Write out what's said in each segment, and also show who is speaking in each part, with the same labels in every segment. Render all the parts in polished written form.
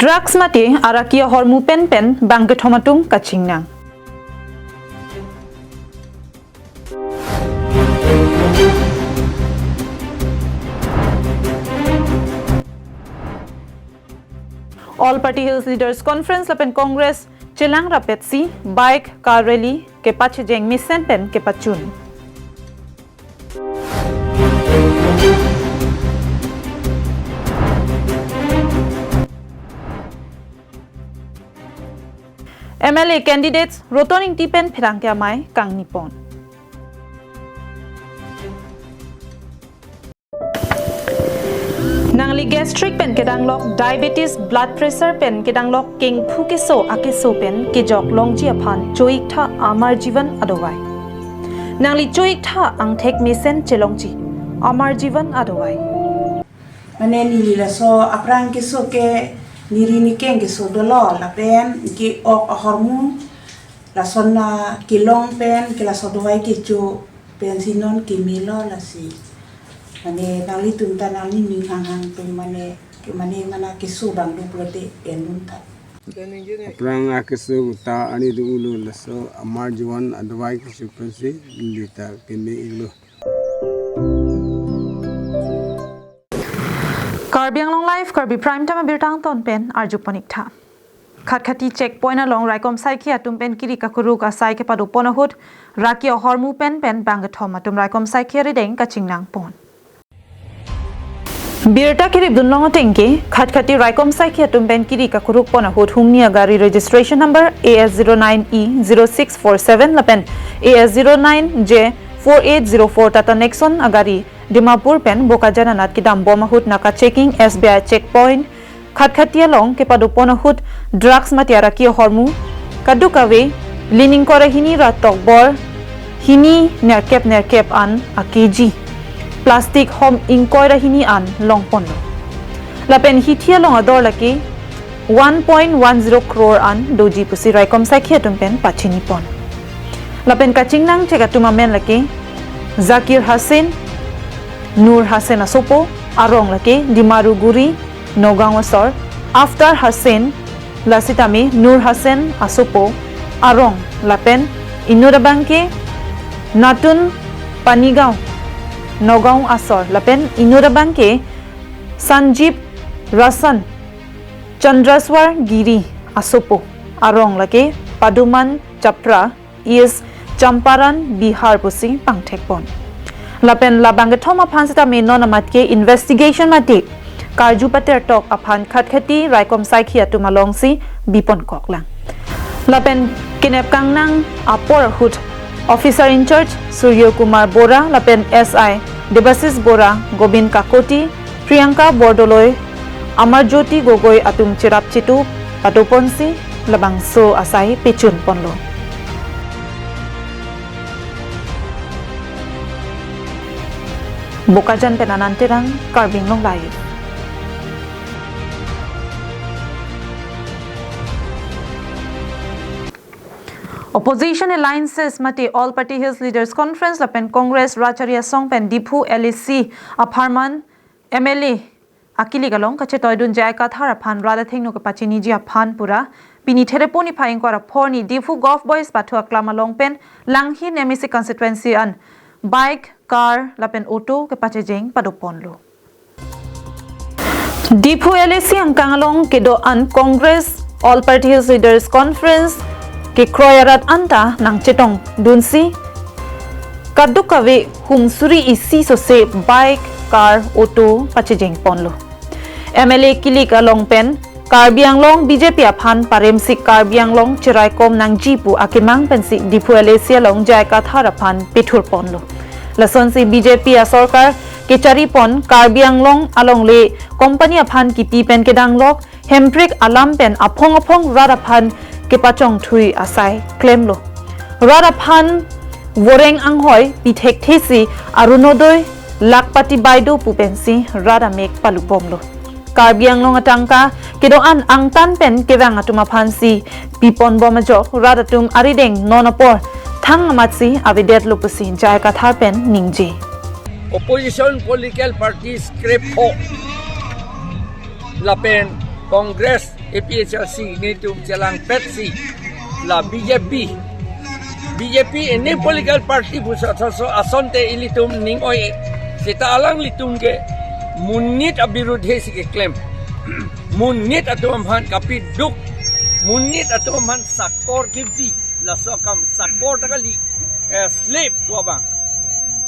Speaker 1: Drugs mati arakia hormu pen bangket homatung kacingna. All Party Hills Leaders Conference lapen Congress Chilang rapetsi bike car rally ke pache jeng misen pen ke pachun. MLA candidates rotoning tipen phirangkya mai kang nipon. Nangli gastric pen kedanglok diabetes blood pressure pen kedanglok king phukeso akeso pen kejok longji aphan choik tha amar jivan adowai. Nangli choik tha angthek misen chelongji amar jivan adowai.
Speaker 2: Mane ni la so aprang keso ke niri ni keng keso dolo la pen ki ok hormu la sonna ki long pen ke la so dowai ki chu pen sinon ki milo la si. Mane nali tunta nali ni hang pen mane mana keso bang do prote enunta.
Speaker 3: Aprang keso ta ani du ulu la so amar jivan adowai ki chu pensi lita kene iglo.
Speaker 1: Karbi Anglong live Karbi prime time birtang ton pen arjuk panik tha. Khatkati checkpoint along raikom sai khia tum pen kiri kakuru ka sai ke padu ponahut raki hormu pen bang thoma tum raikom sai khia redeng kachingnang pon. Birta kirib dunlong tengke khatkati raikom sai khia tum pen kiri kakuru ponahut humnia gari registration number AS09E0647 lapen AS09J4804 tata Nexon agari Dimapur pen Bokajana nat kidam bomahut naka checking SBI checkpoint khatkatia long ke paduponahut drugs matiara ki hormu kadukawe lining kore hini ratok bor hini nerkep an a kg plastic home inkoira hini an long pono lapen hitia long ador laki 1.10 crore an doji pusi raikom sakhi tumpen pachini pon lapen kachingnang chegatuma men laki Zakir Hasin Nur Hassan Asopo arong lake Dimaru Guri Nogaon Asor after Hassan lasitami Nur Hassan Asopo arong lapen Inurabanke Natun Panigao Nogaon Asor lapen Inurabanke Sanjeev Rasan Chandraswar Giri Asopo arong lake Paduman Chapra is Champaran Bihar pusi pangthekpon lapen labange thoma phansita me nonamat ke investigation mati karju pater tok aphan khatkhati raikom saikhi atumalong si bipon koklang lapen kinep kangnang apor hut officer in charge Suryo Kumar Bora lapen SI Debasis Bora Gobind Kakoti Priyanka Bordoloi Amarjyoti Gogoi atum chirap chitu patoponsi labangso asai pichun ponlo Bokajan penanantirang Karbi Anglong live. Opposition alliances mati All Party Hills Leaders Conference lapen Congress Racharia Song pen Dipu LEC Aparman MLA Akili galong kache toidun jai ka thara phan rada thengno ka pachini ji aphan pura pini thereponi phaing kora phoni Dipu Golf Boys pathu aklama long pen langhi nemisi constituency an bike car lapen auto ke pache jeng padoponlo Dipu LEC angkangalong kedo an Congress All Party Hills Leaders Conference ke kroyarat anta nang chetong dunsi kadukawe humsuri isi sose bike car auto pache jeng ponlo MLA kilik along pen Karbi Anglong BJP aphan paremsik Karbi Anglong chiraikom nang jipu akimang pensi Dipu LEC along jai ka thara phan pithur ponlo Lason si BJP a sarkar ke charipon Karbi Anglong along le company aphan ki pipen ke danglok hemprik alam pen aphong radaphan ke pachong thui asai claim lo radaphan woreng anghoi pithek thesi arunodoi lakpati baido pupensi radamek palupomlo Karbi Anglong atangka kedoan angtan pen kewang atuma phansi pipon bomajok radatum arideng nonapor thang amatsi avidet lupusi jai kathar pen ningji
Speaker 4: opposition political parties creep ho lapen Congress APHLC ni tu jalan petsi la BJP ini political party busa so asonte ilitum ning oi sita alang litum ke munit abirudhe si ke claim munit atum han kapi duk munit atum han sakor gibi la sokam sakor takali slip tua bang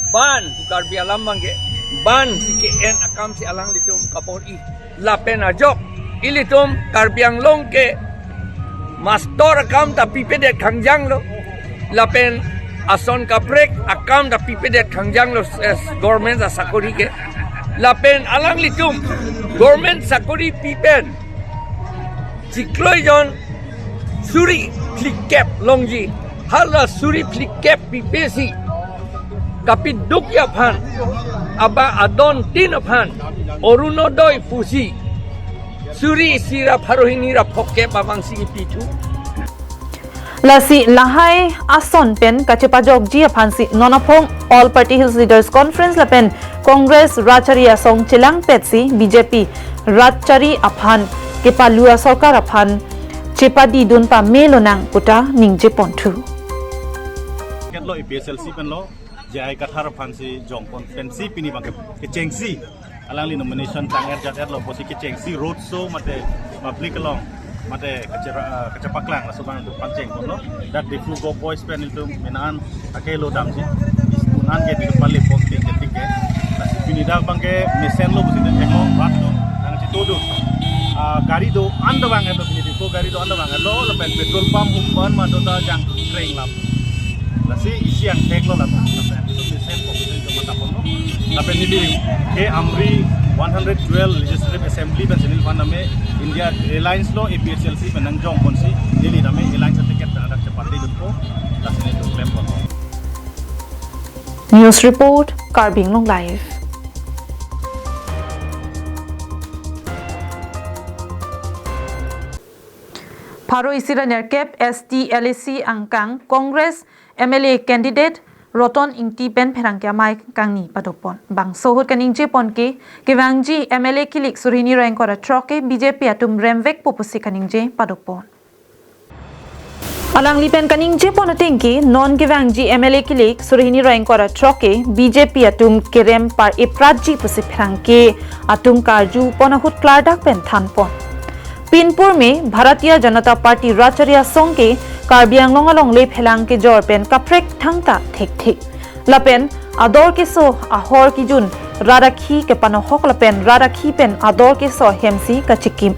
Speaker 4: ban Karbi Anglong ke ban si ke en akam si alang litum kapor I la pena jok ilitum Karbi Anglong ke mastor akam tapi pede kangjang lo lapen ason kaprek akam tapi pede kangjang lo government sakori ke lapen alang litum government sakori pipen cikloijon suri flikep longji hala suri flikep pipesi kapi dukya phan aba adon tin phan orunodoi pusi suri sira pharohini ra phokke babang singi pitu
Speaker 1: Lasi lahai ason pen kachepajok ji aphansi nonapong all party hills leaders conference lapen congress rachari asong chilang petsi BJP rachari aphan kepalua sarkar aphan chepadi dunpa melonang puta ningje ponthu
Speaker 5: ketlo EPSLC penlo jai kathar phansi jongpon pensi pini bang ke chengsi alangli nomination tanger jater lo posi ke chengsi road show mate public along mate kachapaklang la subang tu panceng no that the flu go boys pen itu menan akelo damji unan ke di palle pon ke ke pini da bang ke mesen lo busi de eko rat do nang chitodo gari do anda bang lo pini ko gari do anda bang lo pen petrol pump umpan ma do ta jang train lap lasi isi yang tek lo la mesen ko ke mata pon no tapi ni ke amri 112 legislative assembly pen senil paname India Airlines lo APHLC penang jong konsi dili name airlines tiket ada cepat di ko lasine to claim ko
Speaker 1: News report Karbi Anglong live Pharo isira nerkep STLAC angkang Congress MLA candidate Roton ingti pen pherangkya mai kangni padopon bang sohut kaningje ponke kewangji MLA kilik surini rankora troke BJP atum remvek popusi kaningje padopon alang lipen kaningje ponatingki non kewangji MLA kilik surini rankora troke BJP atum kerem par epraji pusi pherangke atum karju ponahut klardak pen thanpon Pinpur में भारतीय जनता पार्टी राचरिया सोंग के कार्बी आंगलोंग अलोंग ले फेलांग के जोर पेन कप्रेक ठंगता ठीक ठीक लपेन आदोर के सो आहोर की जुन राराखी के पनोहक लपेन राराखी पेन आदोर के सो हेमसी का चिक्किम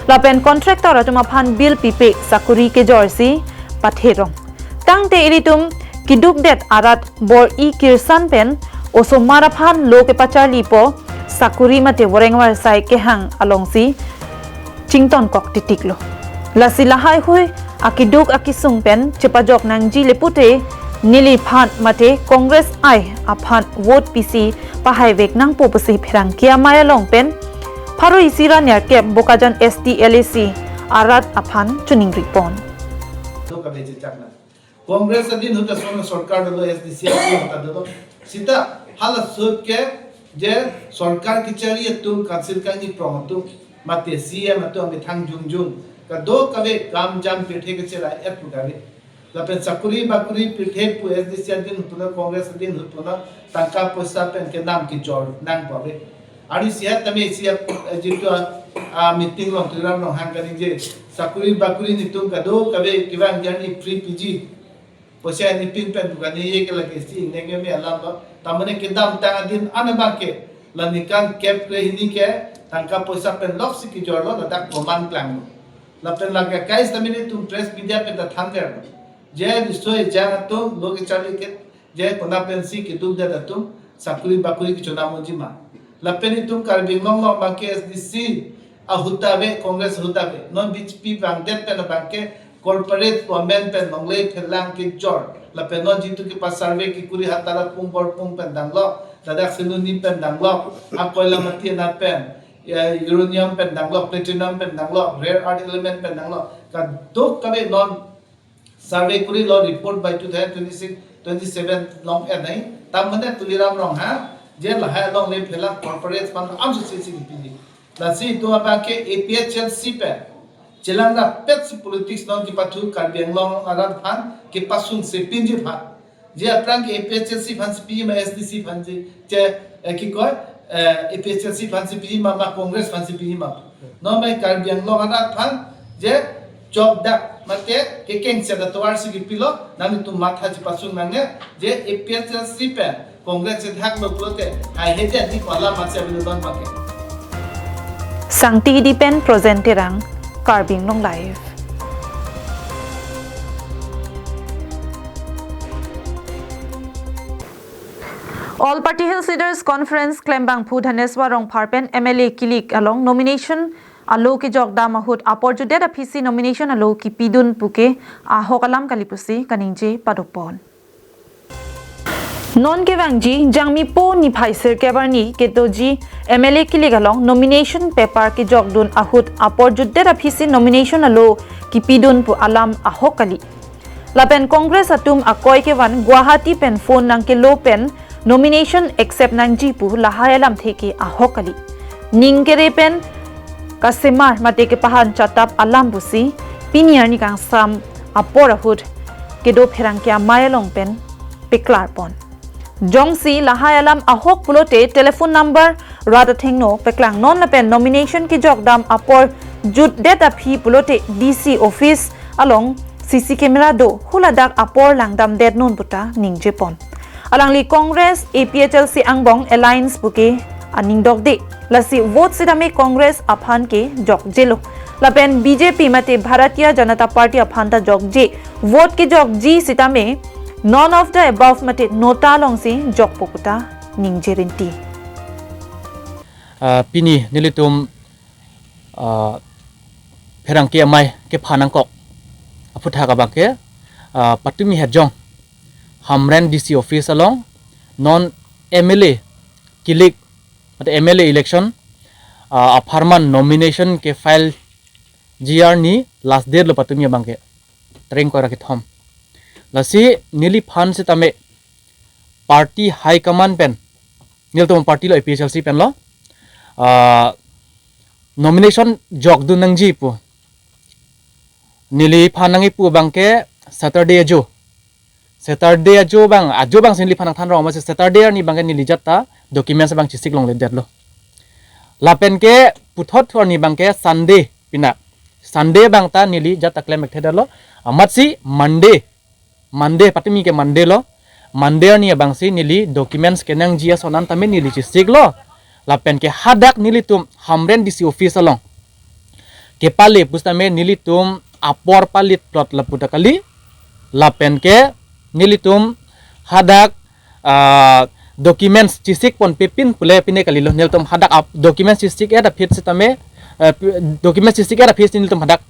Speaker 1: लपेन कॉन्ट्रैक्टर अतुमा फान बिल पिपे साकुरी के जोर सी पथेरोंग तंगते इरितुम किडुक डेट आरात बोर ई किरसन पेन ओसो माराफान लो के पचाली पो साकुरी मते वरेंगवर साइ के हंग अलोंग सी Chington kok titiklo lasi lahai hui akiduk akisung pen chepajok nangji lepute nili phan mate congress ai aphan vote pc pahai vek nang popusi pherang kia maya long pen pharo isira nerke bokajan STLAC arat aphan chuning ripon
Speaker 6: to ka beje chakna congress adin huta sona sarkar dolo SDC huta dolo sita hala sut ke je sarkar ki chari tum council ka ni promotu mate CM ato ang thang jungjung ka do kabe kam jam pithe ke chela et pugave lapen sakuri bakuri pithe pu SDC din hutuna congress din hutuna tanka poisa pen ke nam ki jor nang pave ari sia tame sia jitu meeting long turam long hangani je sakuri bakuri ni tum ka do kabe kiwang jani free PG poisa ni pin pen bugani ye ke lage si nenge me alam ba tamane ke dam tang din anaba ke lanikan cap re hini ke tangka poisa pen lok siki jorlo ladak roman plan lapen laga kais tamini tum press media pe da thanger je distoy jana to logi chali ke je kona pen si ki dub da tum sakuri bakuri ki chona monjima lapeni tum Karbi Anglong lo banke SDC a hutave congress hutave non BJP bangdet pen banke corporate women pen mongle phelang ki jor lapen non jitu ki pas survey ki kuri hatara pum bor pum pen danglo dadak sinuni pen danglo akoila mati na pen uranium pen danglo platinum pen danglo rare earth element pen danglo ka dok kabe non survey kuri lo report by 2026-27 long nai tamane tuliram rong ha je la ha long le phela corporate pan am su si pini la si to ba ke APHLC pe jelang rapet si politics non ki patu Karbi Anglong arat phan ki pasun se pinji phan je aprang ki APHLC phan si ma SDC phan je ki koy APHLC phan si ma Congress phan si ma no mai Karbi Anglong arat phan je job dak mate ke keng se da tawar si ki pilo nang tu matha ji pasun nangne je APHLC pe Congress se thak lo plote hai hete di wala matse bilodon make
Speaker 1: Sangti Dipen Prozenterang Karbi Anglong Live. All Party Hills Leaders Conference Klembang Phu Dhaneswa Rong Pharpen MLA Kilik along nomination alo ki jogda mahut apor jude da PC nomination alo ki pidun puke ahokalam kalipusi kaningje padopon. Non ke wangji jangmi po ni phaisir kebarni ketoji MLA Kilik along nomination paper ki jogdun ahut apor jude da PC nomination alo ki pidun pu alam ahokali. Lapen Congress atum akoy ke wan Guwahati pen phone nang ke lo pen nomination accept nang jipu lahayalam theke ahokali. Ningkere pen Kasimar mate ke pahan chatap alam busi piniar ni kang sam aporahut kedo pherang kya mayalong pen piklar pon jongsi lahai alam ahok pulote telephone number rada thengno peklang non la pen nomination ki jogdam apor jut data phi pulote DC office along CC camera do huladak apor langdam det non puta ningje pon alangli Congress APHLC Angbong Alliance buke aning dogde lasi vote sidame Congress aphan ke jog jelo lapen BJP mate Bharatiya Janata Party aphan ta jog je vote ke jog ji sitame none of the above mate nota long si jog pokuta ningjerinti
Speaker 7: pini nilitum pherang ke mai ke phanang kok aputha ka bake patumi hejong hamren DC office along non MLA Kilik at MLA election aparman nomination ke file GR ni last date lo patumi bangke treng ko rakit hom lasi nili phan se tame party high command pen nil tom party lo APHLC pen lo nomination jog du nang ji pu nili phanangi pu bangke Saturday ajo bang sinli phanang than rong ma Saturday ni bangke nili jatta documents bang chisik long le det lo lapen ke puthot thor ni bangke Sunday pina Sunday bang ta nili jata claim ek lo amat si Monday patimi ke Monday lo Monday ni bang si nili documents ke nang jia sonan tamen nili chisik lo lapen ke hadak nili tum hamren DC office along ke pale pustame nili tum apor palit plot laputa kali lapen ke nili tum hadak documents chisik pon pepin pule pine kalilo neltom hadak documents chisik ada fit sitame documents chisik ada fit niltom hadak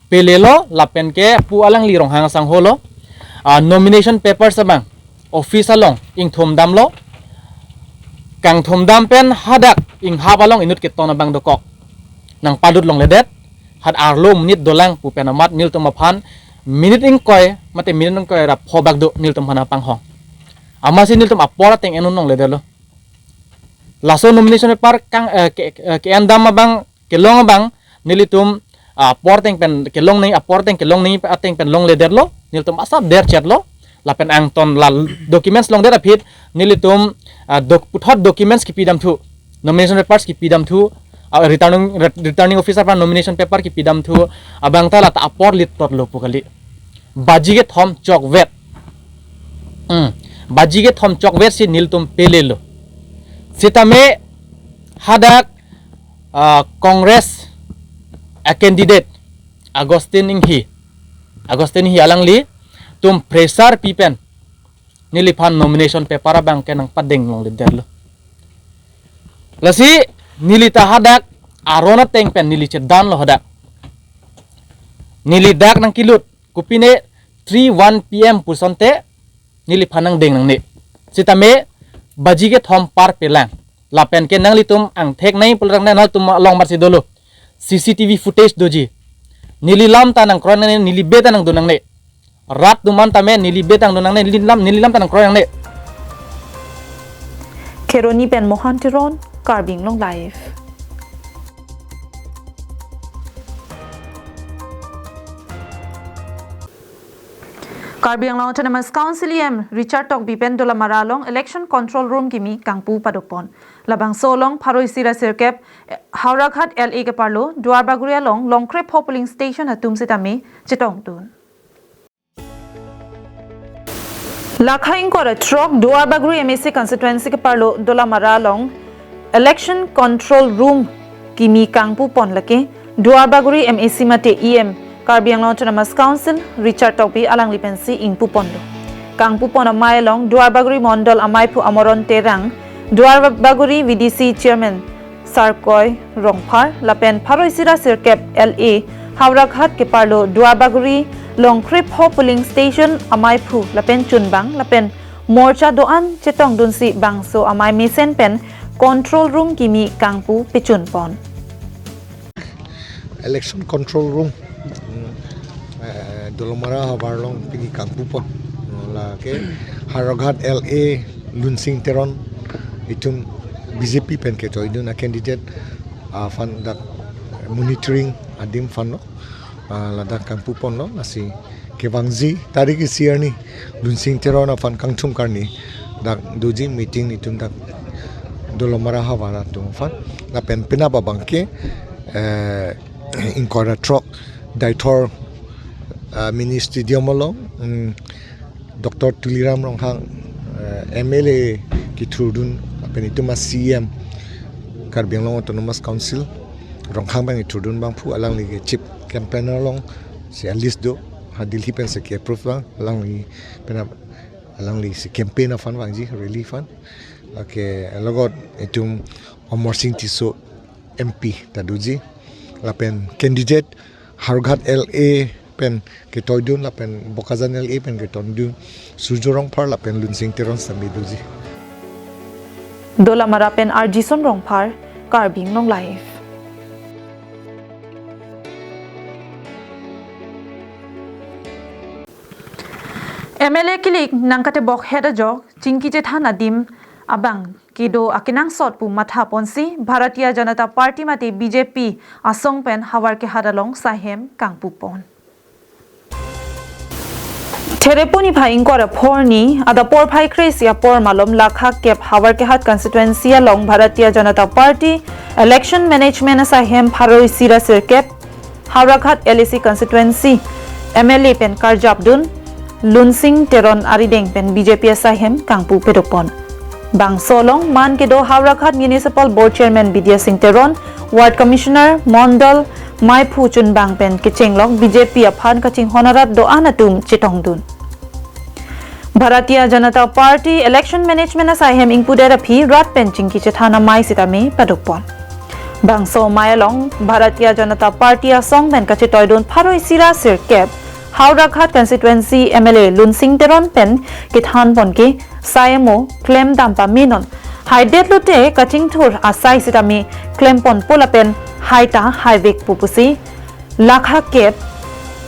Speaker 7: pelelo lapen ke pu alang li rong hang sang holo nomination papers abang office along ing thomdam lo kang thomdam pen hadak ing habalong inut ke tona bang dokok nang padut long ledet had arlo minute dolang pu penamat niltom aphan minute ing koy mate minute ing koy rap hobak do niltom hana panghong amasin niltum apora teng enun nong ledelo laso nomination par kang ke andam abang ke long abang nilitum apor teng pen ke long nei apor teng ke long nei ateng pen long lederlo niltum asap der chatlo lapen ang ton la documents long der apit nilitum puthot documents ki pidam thu nomination papers ki pidam thu returning officer par nomination paper ki pidam thu abang ta la ta apor lit tot lo pukali bajige thom chok vet bajige thom chok vet si niltum pelelo sitame hadak Congress a candidate Agustin hi alangli tum pressure pipen niliphan nomination paper bang kenang padeng long liderlo lasi nilita hadak arona teng pen nilichet dan lo hadak nilidak nang kilut kupine 3:1 PM pusonte nili phanang deng nang ne sitame bajige thom par pelang lapen ke nang litum ang thek nai pulrang na tum long mar sidolo CCTV footage doji nili lam tanang kron ne nili beta nang dunang ne rat duman tame nili betang dunang ne nili lam tanang kron ne
Speaker 1: Keroni pen Mohantiron Karbi Anglong Live Karbi Anglong Autonomous Council Richard Tok Bipen Dola Maralong Election Control Room Kimi Kangpu Padukpon Labang Solong Paroi Sira Sirkep Haurakhat LA ke Parlo Duar Baguria Long Longkrep Polling Station Hatum Sitame Chetong Tun Lakhaing Kora Trok Duar Baguri MSC Constituency ke Parlo Dola Maralong Election Control Room Kimi Kangpu Pon Lake Duar Baguri MSC Mate EM Karbi Anglong Autonomous Council Richard Tokbi Alang Lipensi in Pupondo Kang Pupon Amay Long Duar Baguri Mondol Amay Pu Amoron Terang Duar Baguri VDC Chairman Sarkoy Rongpar Lapen Paroi Sira Sirkep LA Haurakhat ke Parlo Duar Baguri Longkrip Ho Polling Station Amay Pu Lapen Chunbang Lapen Morcha Doan Chetong Dunsi Bangso Amay Misen Pen Control Room Kimi Kangpu Pichunpon
Speaker 8: Election Control Room Dolomara Havarlong Pigi Kangpupon la ke Haragat LA Lunsing Teron itum BJP pen ke to idun a candidate fan dak monitoring adim fan no la dak Kangpupon no nasi ke bangzi tarik siar ni Lunsing Teron fan Kangchum karni dak doji meeting itum dak Dolomara Havara tum fan la pen pina babangke in kora truck Daitor mini stadium along Dr. Tuliram Ronghang MLA Kitrudun Penituma CM Karbi Anglong Autonomous Council Ronghang bang Kitrudun bang pu alang li chip campaigner long si list do hadil hipen se ke approve bang alang li si campaign fan bang ji relief fan okay logot itum omorsing tiso MP taduji lapen candidate Hargat LA pen ke toydun la pen bokazan LA pen ke tondun sujorong par la pen lunsing teron samiduji
Speaker 1: Dola Marapen RG Sonrong Par Karbing Long Life MLA kilik nangkate bok heda jok cingki jethan adim abang kido akinang sot pu matha ponsi Bharatiya Janata Party mate BJP asong pen hawar ke hadalong sahem kangpu pon Tereponi Bhaing Kora Porni, Ada Por Pai Kresia Por Malom Lakha Kep Hawar Kehat Constituency along Bharatiya Janata Party, Election Management Asahem Paroi Sira Sirkep, Haurakhat LAC Constituency, MLA Pen Karjabdun, Lunsing Teron Arideng Pen BJP Asahem Kangpu Pedopon. Bang Solong Man Kedo Haurakhat Municipal Board Chairman Bidya Singh Teron, Ward Commissioner Mondal Mai Phu Chun Bang Pen Kichenglong BJP Aphan Kaching Honorat Do Anatum Chitongdun. Bharatiya Janata Party Election Management Asahem Ingpudera Phi Rat Penching Kichethana Mai Sitame Padukpon. Bangso Mayalong Bharatiya Janata Party Asong Pen Kachitoydun Paroi Sira Sirkep Haurakhat Constituency MLA Lunsing Teron Pen Kithan Ponke Sayemo Claim Dampa Minon Haidet Lute Kaching Thur Asai Sitame Claim Pon Polapen Haita Haivik Pupusi Lakha Kep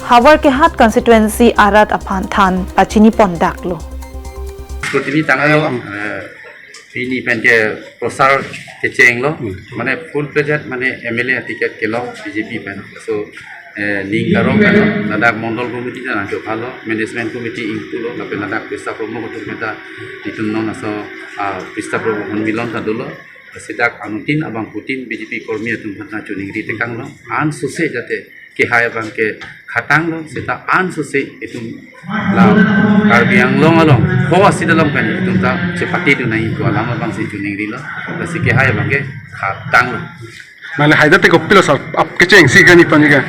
Speaker 1: Hawar Kehat Constituency Arat Aphan Than Pachini Pondaklo.
Speaker 9: Kutini tangalo ini penke prosar keceng lo, mana full project mana MLA tiket kelo BJP pen so ning karong kan nadak mondol committee na jo khalo management committee ingtu lo tapi nadak pista promo kotor meta itun non aso pista promo milon ta dolo sidak anutin abang putin BJP kormi atun bhatna chuning ri tekang lo an suse jate ke hai bang ke khatang lo sita an suse itum la Karbi Anglong along ho asidalam kan itum ta sepati tu nai ko alam bang si chuning ri lo si ke hai bang ke khatang lo
Speaker 3: Mana haida te kopilo sa ap keceng si gani paniga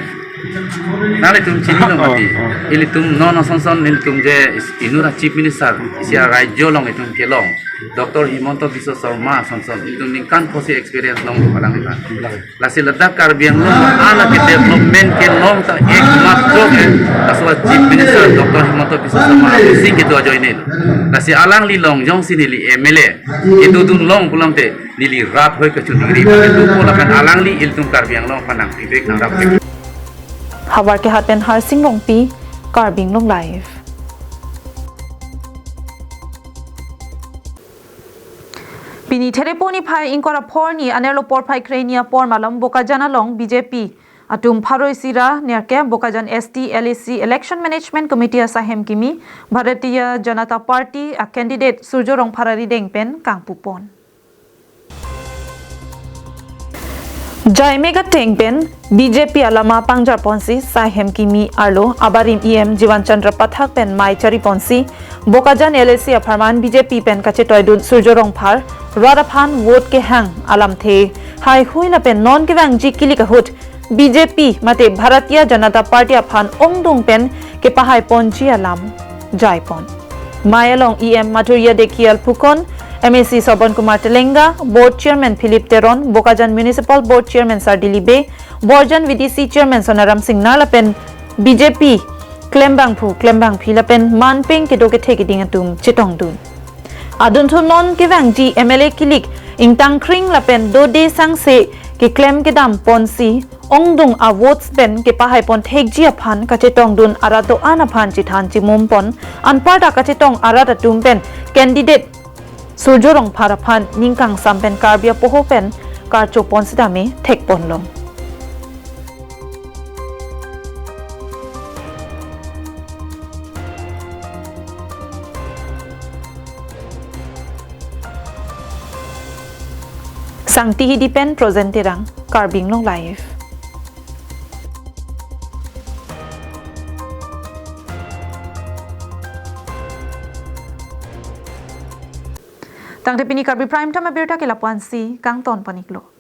Speaker 9: Nale tum chini lo mati ili tum non sonson il tum je inura chief minister isia rajyo long itum kelong Dr. Himonto Biswa Sarma sonson itum ningkan posi experience long palang ita lasi ledak Karbi Anglong ala ke development ke long ta ek matro ke aswa chief minister Dr. Himonto Biswa Sarma sing ke dojo ini lasi alang li long jong sini li MLA itu dun long pulang te nili rat hoi ke chuningri itu pola kan alang li il tum Karbi Anglong panang ibek nang rap
Speaker 1: Hawar Kehat Pen Har Sing Rongpi Karbing Long Live. Pini Tereponi Pai Inkora Porni Anelo Por Pai Krenia Por Malam Boka Jana Long BJP Atum Pharoi Sira Nerke Bokajan ST LAC Election Management Committee Asahem Kimi Bharatiya Janata Party a candidate Surjorong Pharari Dengpen Kangpupon. Jai Mega Tengpen BJP Alama Pangjar Ponsi Sahem Kimi Arlo Abarim EM Jiwan Chandra Pathak Pen Mai Chari Ponsi Bokajan LAC Aparman BJP Pen Kache Toidun Surjorong Phar Radaphan Vote Ke Hang Alam The Hai Huina Pen Non Kevang Ji Kili Kahut BJP Mate Bharatiya Janata Party Aphan Ongdung Pen Ke Pahai Ponji Alam Jai Pon Mayalong EM Maturia Dekial Pukon MAC Sobon Kumar Telenga, Board Chairman Philip Teron, Bokajan Municipal Board Chairman Sardili Be, Borjan VDC Chairman Sonaram Singh Nalapen, BJP, Klembang Philapen, Manping Kedoke Tekidingatum, Chitongdun. Aduntum non Kevang G MLA Kilik, Intang Kring Lapen, Dode Sang Se, Ke Klem Kedam Ponsi, Ongdung a votes pen ke Pahai Pon Tek Jia Pan, Kachetongdun Arato Anapan Chitan Chimumpon, Anparta Kachetong Arata Tumpen, Candidate Surjorong Parapan Ningkang Sampen Karbia Pohopen Karcho Ponsidame Tek Ponlong. Sang Tihi Dipen Prozenterang Karbi Anglong Live. Tang tepini Karbi Prime Time Abirta ke Lapuan Si Kang Ton Paniklo.